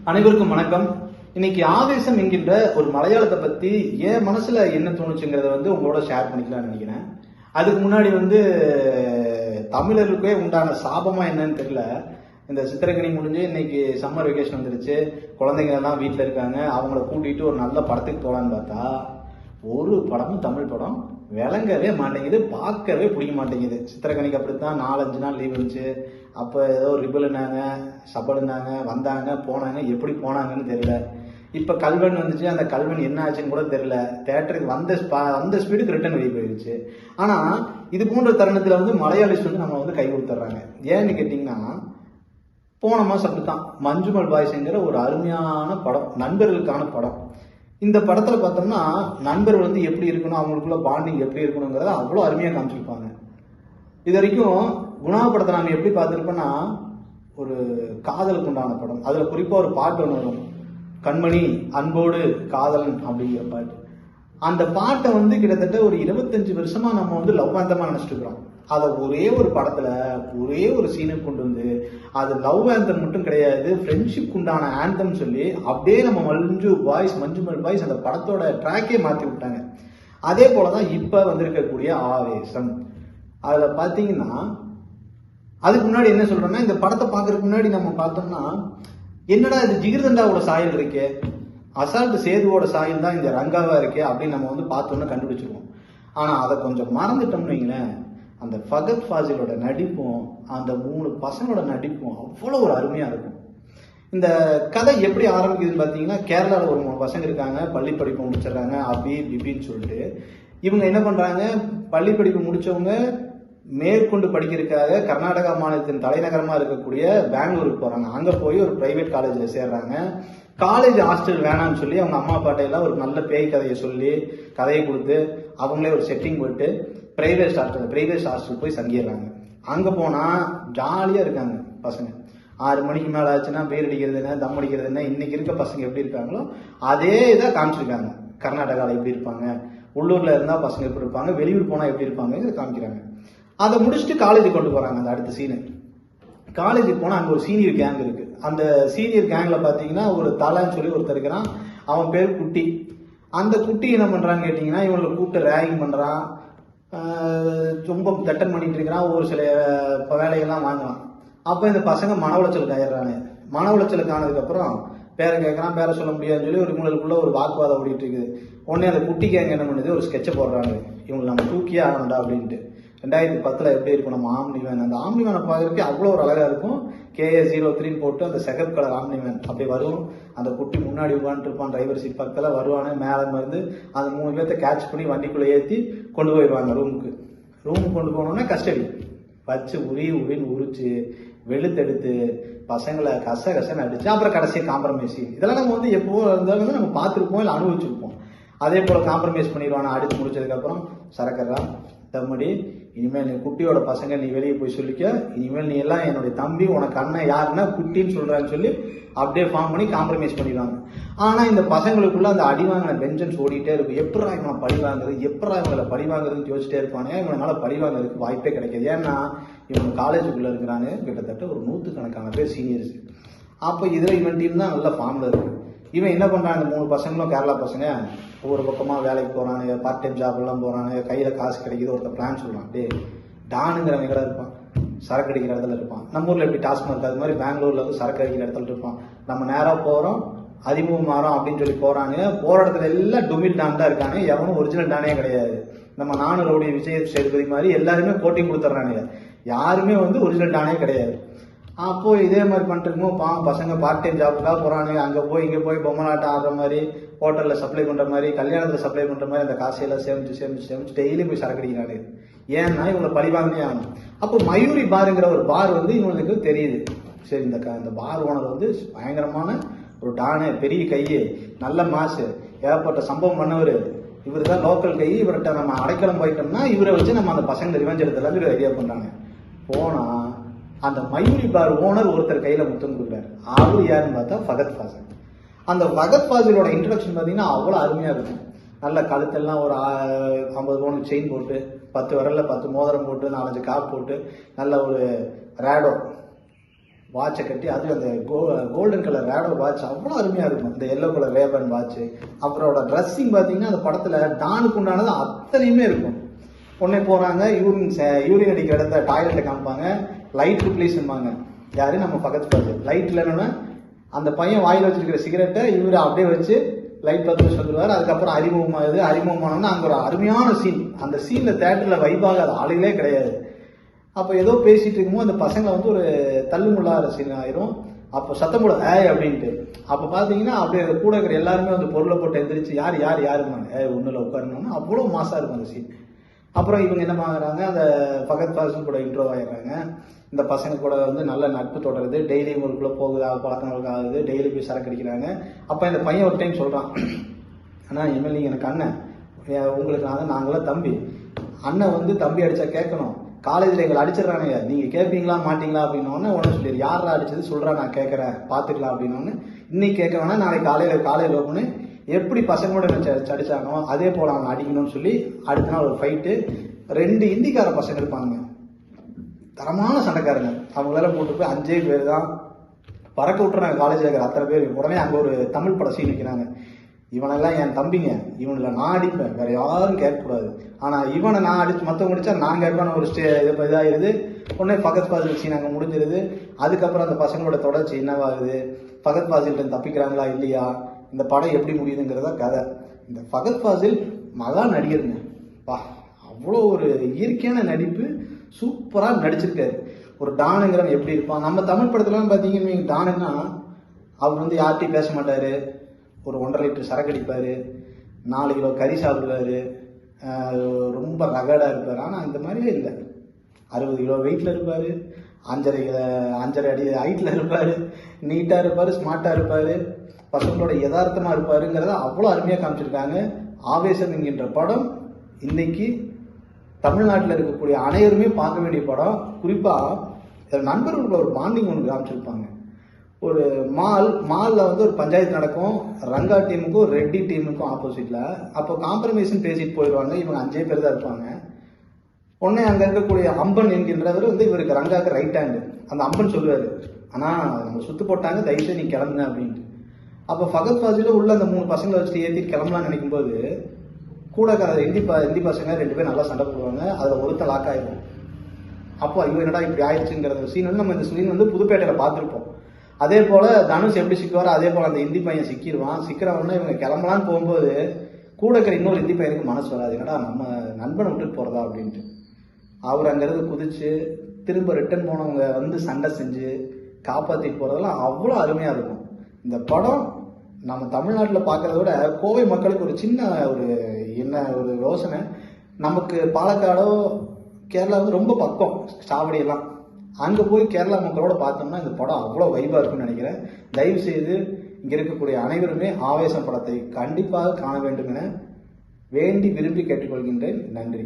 அனைவருக்கும் வணக்கம். இன்னைக்கு ஆவேசம் என்கின்ற ஒரு மலையாளத்தை பத்தி என் மனசுல என்ன தோணுச்சுங்கிறத உங்களோட ஷேர் பண்ணிக்கலாம்னு நினைக்கிறேன். அதுக்கு முன்னாடி தமிழருக்கே உண்டான சாபமா என்னன்னு தெரியல. இந்த சித்திரக்கனி முடிஞ்சு இன்னைக்கு சம்மர் வெக்கேஷன் வந்துருச்சு, குழந்தைங்க எல்லாம் வீட்டுல இருக்காங்க. அவங்கள கூட்டிட்டு ஒரு நல்ல படத்துக்கு போலான்னு பார்த்தா ஒரு படமும் தமிழ் படம் விளங்கவே மாட்டேங்குது, பார்க்கவே பிடிக்க மாட்டேங்குது. சித்திரக்கணிக்கு அப்படித்தான் 4-5 நாள் லீவ் இருந்துச்சு. அப்போ ஏதோ ரிபல்னாங்க, சபல்னாங்க, வந்தாங்க போனாங்க, எப்படி போனாங்கன்னு தெரியல. இப்போ கல்வன் வந்துச்சு, அந்த கல்வன் என்ன ஆச்சுன்னு கூட தெரியல. தேட்டருக்கு வந்த ஸ்பீடுக்கு ரிட்டர்ன் வெளியே போயிடுச்சு. ஆனால் இது போன்ற தருணத்தில் மலையாளிஸ் நம்ம கை கொடுத்துட்றாங்க. ஏன்னு கேட்டிங்கன்னா, போன மாதம் அப்படித்தான் மஞ்சுமல் பாய்ஸ்ங்கிற ஒரு அருமையான படம், நண்பர்களுக்கான படம். இந்த படத்துல பார்த்தோம்னா நண்பர் எப்படி இருக்கணும், அவங்களுக்குள்ள பாண்டிங் எப்படி இருக்கணுங்கிறத அவ்வளோ அருமையாக காமிச்சிருப்பாங்க. இது வரைக்கும் குணா படத்தை நாம எப்படி பார்த்துருப்போம்னா, ஒரு காதலுக்கு உண்டான படம். அதுல குறிப்பா ஒரு பாட்டு ஒன்று வரும், கண்மணி அன்போடு காதலன் அப்படிங்கிற பாட்டு. அந்த பாட்டை கிட்டத்தட்ட ஒரு 25 வருஷமா நம்ம லவ் ஆந்தமா நினைச்சிட்டு இருக்கிறோம். அதை ஒரே ஒரு படத்துல ஒரே ஒரு சீனுக்கு கொண்டு அது லவ் ஆந்தம் மட்டும் கிடையாது, ஃப்ரெண்ட்ஷிப் உண்டான ஆந்தம் சொல்லி அப்படியே நம்ம மஞ்சுமல் பாய்ஸ் அந்த படத்தோட ட்ராக்கே மாத்தி விட்டாங்க. அதே போலதான் இப்ப வந்திருக்கக்கூடிய ஆவேசம். அதுல பாத்தீங்கன்னா, அதுக்கு முன்னாடி என்ன சொல்றோம்னா, இந்த படத்தை பாக்குறதுக்கு முன்னாடி நம்ம பார்த்தோம்னா, என்னடா இது ஜிகிர்தண்டாவோட சாயல் இருக்கே, அசால்ட் சேதுவோட சாயல் தான் இந்த ரங்காவா இருக்கே அப்படின்னு நம்ம பார்த்தோன்னு கண்டுபிடிச்சிருவோம். ஆனா அதை கொஞ்சம் மறந்துட்டோம்னு வைங்களேன், அந்த ஃபகத் ஃபாசிலோட நடிப்பும் அந்த 3 பசங்களோட நடிப்பும் அவ்வளோ ஒரு அருமையா இருக்கும். இந்த கதை எப்படி ஆரம்பிக்குதுன்னு பார்த்தீங்கன்னா, கேரளாவில் ஒரு 3 பசங்க இருக்காங்க, பள்ளி படிப்பு முடிச்சிடுறாங்க, அபி பிபின்னு சொல்லிட்டு. இவங்க என்ன பண்றாங்க, பள்ளி படிப்பு முடிச்சவங்க மேற்கொண்டு படிக்கிறதுக்காக கர்நாடகா மாநிலத்தின் தலைநகரமா இருக்கக்கூடிய பெங்களூருக்கு போறாங்க. அங்க போய் ஒரு பிரைவேட் காலேஜ்ல சேர்றாங்க. காலேஜ் ஹாஸ்டல் வேணாம்னு சொல்லி அவங்க அம்மா அப்பாட்ட எல்லாம் ஒரு நல்ல பேய் கதையை சொல்லி கதையை கொடுத்து அவங்களே ஒரு செட்டிங் போட்டு பிரைவேட் ஹாஸ்டல் போய் தங்கிடுறாங்க. அங்க போனா ஜாலியா இருக்காங்க பசங்க. 6 மணிக்கு மேல ஆச்சுன்னா பேர் அடிக்கிறது என்ன, தம் அடிக்கிறது என்ன, இன்னைக்கு இருக்க பசங்க எப்படி இருக்காங்களோ அதே இதை காமிச்சிருக்காங்க. கர்நாடகாவில் எப்படி இருப்பாங்க, உள்ளூர்ல இருந்தா பசங்க எப்படி இருப்பாங்க, வெளியூர் போனா எப்படி இருப்பாங்க காமிக்கிறாங்க. அதை முடிச்சுட்டு காலேஜுக்கு கொண்டு போறாங்க. அந்த அடுத்த சீனு, காலேஜுக்கு போனா அங்க ஒரு சீனியர் கேங் இருக்கு. அந்த சீனியர் கேங்ல பாத்தீங்கன்னா ஒரு தலைன்னு சொல்லி ஒருத்தர் இருக்கிறான், அவன் பேர் குட்டி. அந்த குட்டி என்ன பண்றான்னு கேட்டீங்கன்னா, இவங்களை கூப்பிட்டு ரேகிங் பண்றான், ரொம்ப தட்டன் பண்ணிட்டு இருக்கிறான், ஒரு சில வேலைகள்லாம் வாங்கலாம். அப்ப இந்த பசங்க மன உளைச்சலுக்கு ஆயிடுறாங்க. மன உளைச்சலுக்கு ஆனதுக்கு அப்புறம் பேரை கேட்கறான், பேரை சொல்ல முடியாதுன்னு சொல்லி ஒரு இவங்களுக்குள்ள ஒரு வாக்குவாதம் ஓடிட்டு இருக்குது. உடனே அந்த குட்டி கேங்க என்ன பண்ணுது, ஒரு ஸ்கெட்சை போடுறாங்க, இவங்களை நம்ம தூக்கியே ஆகணும்டா அப்படின்ட்டு. 2010 எப்படி இருக்கும் நம்ம ஆம்னிவேன், அந்த ஆம்னிவேனை பார்க்கறதுக்கு அவ்வளோ ஒரு அழகா இருக்கும். KA03 போட்டு அந்த செகப் கலர் ஆம்னிவேன் அப்படி வரும். அந்த குட்டி முன்னாடி உட்காந்துட்டு இருப்பான், டிரைவர் சீட் பக்கத்தில் வருவானு, மேலே இருந்து அந்த 3 பேர்த்த கேட்ச் பண்ணி வண்டிக்குள்ளே ஏற்றி கொண்டு போயிடுவாங்க ரூமுக்கு. கொண்டு போனோன்னா கஸ்டடி வச்சு உரின்னு உரிச்சு வெளுத்தெடுத்து பசங்களை கசன்னு அடிச்சு அப்புறம் கடைசியை காம்ப்ரமைஸ். இதெல்லாம் நம்ம எப்போ இருந்தாலும் நம்ம பார்த்துருப்போம், இல்லை அனுபவிச்சிருப்போம். அதே போல காம்ப்ரமைஸ் பண்ணிடுவானா. அடிச்சு முடிச்சதுக்கு அப்புறம் சரக்கரா தம்மடி, இனிமேல் நீ குட்டியோட பசங்க நீ வெளியே போய் சொல்லிக்க, இனிமேல் நீ எல்லாம் என்னுடைய தம்பி, உனக்கு அண்ணன் யாருன்னா குட்டின்னு சொல்றான்னு சொல்லி அப்படியே ஃபார்ம் பண்ணி காம்ப்ரமைஸ் பண்ணிடுவாங்க. ஆனா இந்த பசங்களுக்குள்ள அந்த அடிவாங்கின வெஞ்சன்ஸ் ஓடிட்டே இருக்கும். எப்படா இவனை பழி வாங்குறது, எப்படா இவங்களை பழி வாங்குறதுன்னு யோசிச்சிட்டே இருப்பானே. இவனால பழி வாங்குறதுக்கு வாய்ப்பே கிடைக்காது. ஏன்னா இவங்க காலேஜுக்குள்ள இருக்கிறாங்க, கிட்டத்தட்ட ஒரு 100கணக்கான பேர் சீனியர்ஸ். அப்போ இதுல இவன் டீம் தான் நல்ல ஃபார்ம்ல இருக்கு. இவன் என்ன பண்றான், 3 பசங்களும் கேரளா பசங்க ஒவ்வொரு பக்கமா வேலைக்கு போறானுங்க, பார்ட் டைம் ஜாப் எல்லாம் போறானுங்க, கையில காசு கிடைக்குது. ஒருத்தர் பிளான் சொல்றான், டே டானுங்கிறவங்க கடை இருப்பான், சரக்கு அடிக்கிற இடத்துல இருப்பான். நம்ம ஊர்ல எப்படி டாஸ்மார்க் அது மாதிரி பெங்களூர்ல சரக்கு அடிக்கிற இடத்துல இருப்பான். நம்ம நேரா போறோம், அறிமுகம் மாறோம் அப்படின்னு சொல்லி போறாங்க. போற இடத்துல எல்லாம் டுமில் டான் தான் இருக்காங்க, எவனும் ஒரிஜினல் டானே கிடையாது. நம்ம நானு ரவுடி விஜய் சேதுபதி மாதிரி எல்லாருமே கோட்டிங் கொடுத்துட்றானுங்க, யாருமே ஒரிஜினல் டானே கிடையாது. அப்போ இதே மாதிரி பண்ணிட்டு இருக்கும்போது பசங்க பார்ட் டைம் ஜாபுக்காக போறானுங்க. அங்க போய் இங்க போய் பொம்மலாட்டம் ஆடுற மாதிரி, ஹோட்டல்ல சப்ளை பண்ற மாதிரி, கல்யாணத்துல சப்ளை பண்ற மாதிரி அந்த காசையெல்லாம் சேமிச்சு டெய்லி போய் சரக்கு அடிக்கிறாங்க. ஏன்னா இவங்களை பழிவாங்கனே ஆகணும். அப்போ மயூரி பாருங்கிற ஒரு பார் இவங்களுக்கு தெரியுது. சரி, இந்த பார் ஓனர் பயங்கரமான ஒரு டானு, பெரிய கையு, நல்ல மாசு, ஏகப்பட்ட சம்பவம் பண்ணவர், இவர் தான் லோக்கல் கை, இவர்கிட்ட நம்ம அடைக்கலம் போயிட்டோம்னா இவரை வச்சு நம்ம அந்த பசங்க ரிவெஞ்ச் எடுத்துலாம் ஐடியா பண்றாங்க. போனா அந்த மயூரி பார் ஓனர் ஒருத்தர் கையில முத்தம் கொடுக்குறாரு. அவரு யாருன்னு பார்த்தா ஃபகத் ஃபாசில். அந்த ஃபகத் ஃபாசிலோட இன்ட்ரடக்ஷன் பார்த்தீங்கன்னா அவ்வளோ அருமையா இருக்கும். நல்ல கழுத்தெல்லாம் ஒரு 50 பவுன் செயின் போட்டு, 10 விரல்ல 10 மோதிரம் போட்டு, 4-5 காப் போட்டு, நல்ல ஒரு ரேடோ வாட்சை கட்டி அது அந்த கோல்டன் கலர் ரேடோ வாட்ச் அவ்வளோ அருமையாக இருக்கும். இந்த எல்லோ கலர் ரேபன் வாட்ச். அப்புறம் ட்ரெஸ்ஸிங் பார்த்தீங்கன்னா அந்த படத்தில் டானுக்கு உண்டானது அத்தனையுமே இருக்கும். உடனே போகிறாங்க, யூரின் அடிக்கிற இடத்த டாய்லெட்டை காமிப்பாங்க. லைட் ப்ளீஸ்ம்பாங்க. யாரு? நம்ம பக்கத்து பார்த்து லைட்டில் என்னன்னா அந்த பையன் வாயில் வச்சிருக்கிற சிகரெட்டை இவர் அப்படியே வச்சு லைட் பார்த்து சொல்லுவார். அதுக்கப்புறம் அறிமுகமானோன்னா அங்கே ஒரு அருமையான சீன். அந்த சீனில் தேட்டரில் வைப்பாகாத ஆளுகளே கிடையாது. அப்போ ஏதோ பேசிட்டு இருக்கும்போது அந்த பசங்களை வந்து ஒரு தள்ளுமுள்ளார சீன் ஆயிரும். அப்போ சத்தம் போட அப்படின்ட்டு. அப்போ பார்த்தீங்கன்னா அப்படியே கூட இருக்கிற எல்லாருமே வந்து பொருளை போட்டு எந்திரிச்சு யாருமாங்க ஒன்றில் உட்காரணும்னா அவ்வளோ மாசாக இருக்கும் அந்த சீன். அப்புறம் இவங்க என்ன ஆகுறாங்க, அந்த ஃபகத் ஃபாசில் கூட இன்ட்ரோ ஆகிடுறாங்க. இந்த பசங்க கூட வந்து நல்ல நட்பு தொடருது. டெய்லி ஊருக்குள்ளே போகுது, பழக்கங்களுக்கு ஆகுது. டெய்லி போய் சரக்கு அடிக்கிறாங்க. அப்போ இந்த பையன் ஒரு டைம் சொல்கிறான், ஆனால் இனிமேல் நீங்கள் எனக்கு அண்ணன், உங்களுக்கு நாங்களாம் தம்பி. அண்ணன் வந்து தம்பி அடித்தா கேட்கணும். காலேஜில் எங்களை அடிச்சிடறானுங்க, நீங்கள் கேட்பீங்களா மாட்டீங்களா அப்படின்னோடனே உடனே சொல்லிடு, யாரா அடிச்சது சொல்கிறா, நான் கேட்குறேன் பார்த்துக்கலாம் அப்படின்னோடனே, இன்னைக்கு கேட்க வேணா நாளைக்கு காலையில் ஓப்பனு எப்படி பசங்களோட அடிச்சானோ அதே போல் அவனை அடிக்கணும்னு சொல்லி அடுத்த நாள் ஒரு ஃபைட்டு. 2 இந்திக்கார பசங்க இருப்பாங்க, தரமான சண்டைக்காரங்க. அவங்களெல்லாம் போட்டு போய் 5 பேர் தான் பறக்க விட்டுறாங்க. காலேஜில் இருக்கிற அத்தனை பேர். உடனே அங்கே ஒரு தமிழ் படம் சீன் வைக்கிறாங்க. இவனெல்லாம் என் தம்பிங்க, இவனில் நான் அடிப்பேன், வேற யாரும் கேட்கக்கூடாது. ஆனால் இவனை நான் அடிச்சு மற்றவங்க அடிச்சா நான் கேட்பேன். ஒரு இதாகிடுது. உடனே ஃபகத் ஃபாசில் சீன் அங்கே முடிஞ்சிருது. அதுக்கப்புறம் அந்த பசங்களோட தொடர்ச்சி என்னவாகுது, ஃபகத் ஃபாசில்கிட்ட தப்பிக்கிறாங்களா இல்லையா, இந்த படம் எப்படி முடியுதுங்கிறத கதை. இந்த ஃபகத் ஃபாசில் மகா நடிகருங்க, அவ்வளோ ஒரு இயற்கையான நடிப்பு, சூப்பராக நடிச்சிருக்காரு. ஒரு டானுங்கிறவன் எப்படி இருப்பான். நம்ம தமிழ் படத்துலலாம் பார்த்தீங்கன்னு டானுன்னா அவர் வந்து யார்கிட்டையும் பேச மாட்டார், ஒரு 1.5 லிட்டர் சரக்கு அடிப்பார், 4 கிலோ கறி சாப்பிடுவார், ரொம்ப ரகடாக இருப்பார். ஆனால் இந்த மாதிரியே இல்லை. 60 கிலோ வெயிட்டில் இருப்பார், 5.5 அடி ஹைட்டில் இருப்பார், நீட்டாக இருப்பார், ஸ்மார்ட்டாக இருப்பார், பசங்களோட யதார்த்தமாக இருப்பாருங்கிறத அவ்வளோ அருமையாக காமிச்சிருக்காங்க. ஆவேசம் என்கின்ற படம் இன்னைக்கு தமிழ்நாட்டில் இருக்கக்கூடிய அனைவருமே பார்க்க வேண்டிய படம். குறிப்பாக நண்பர்களுக்குள்ள ஒரு பாண்டிங் ஒன்று காமிச்சிருப்பாங்க. ஒரு மாலில் வந்து ஒரு பஞ்சாயத்து நடக்கும். ரங்கா டீமுக்கும் ரெட்டி டீமுக்கும் ஆப்போசிட்டில். அப்போ காம்ப்ரமைஸ்ன்னு பேசிட்டு போயிடுவாங்க. இவங்க 5 பேர் தான் இருப்பாங்க. உடனே அங்கே இருக்கக்கூடிய அம்பன் என்கின்றவர் வந்து இவருக்கு ரங்காவுக்கு ரைட் ஹேண்டு. அந்த அம்பன் சொல்லுவார், ஆனால் நம்ம சுத்து போட்டாங்க, தயவுசெய்து நீ கிளம்புங்க அப்படின்ட்டு. அப்போ ஃபகத் ஃபாசில் உள்ள அந்த 3 பசங்களை வச்சுட்டு ஏற்றிட்டு கிளம்பலான்னு நினைக்கும்போது கூட இந்தி பசங்க 2 பேர் நல்லா சண்டை போடுவாங்க. அதில் ஒருத்தர் லாக் ஆகிடும். அப்போ ஐயோ என்னடா இப்படி ஆயிடுச்சுங்கிற சீன் வந்து நம்ம இந்த சீன் வந்து புதுப்பேட்டையில் பார்த்துருப்போம். அதே போல் தனுஷ் எப்படி சிக்குவாரோ அதே போல் அந்த இந்தி பையன் சிக்கிடுவான். சிக்கிறவன்னா இவங்க கிளம்பலான்னு போகும்போது கூட இருக்கிற இன்னொரு இந்தி பையனுக்கு மனசு வராது, என்னடா நம்ம நண்பனை விட்டுட்டு போகிறதா அப்படின்ட்டு. அவர் அங்கேருந்து குதிச்சு திரும்ப ரிட்டர்ன் போனவங்க வந்து சண்டை செஞ்சு காப்பாற்றிட்டு போகிறதெல்லாம் அவ்வளோ அருமையாக இருக்கும். இந்த படம் நம்ம தமிழ்நாட்டில் பார்க்கறத விட கோவை மக்களுக்கு ஒரு சின்ன ஒரு யோசனை, நமக்கு பாலக்காடோ கேரளா வந்து ரொம்ப பக்கம் சாவடியெல்லாம், அங்கே போய் கேரளா மக்களோட பார்த்தோம்னா இந்த படம் அவ்வளோ வைபாக இருக்குன்னு நினைக்கிறேன். தயவு செய்து இங்கே இருக்கக்கூடிய அனைவருமே ஆவேசம் படத்தை கண்டிப்பாக காண வேண்டும் என வேண்டி விரும்பி கேட்டுக்கொள்கின்றேன். நன்றி.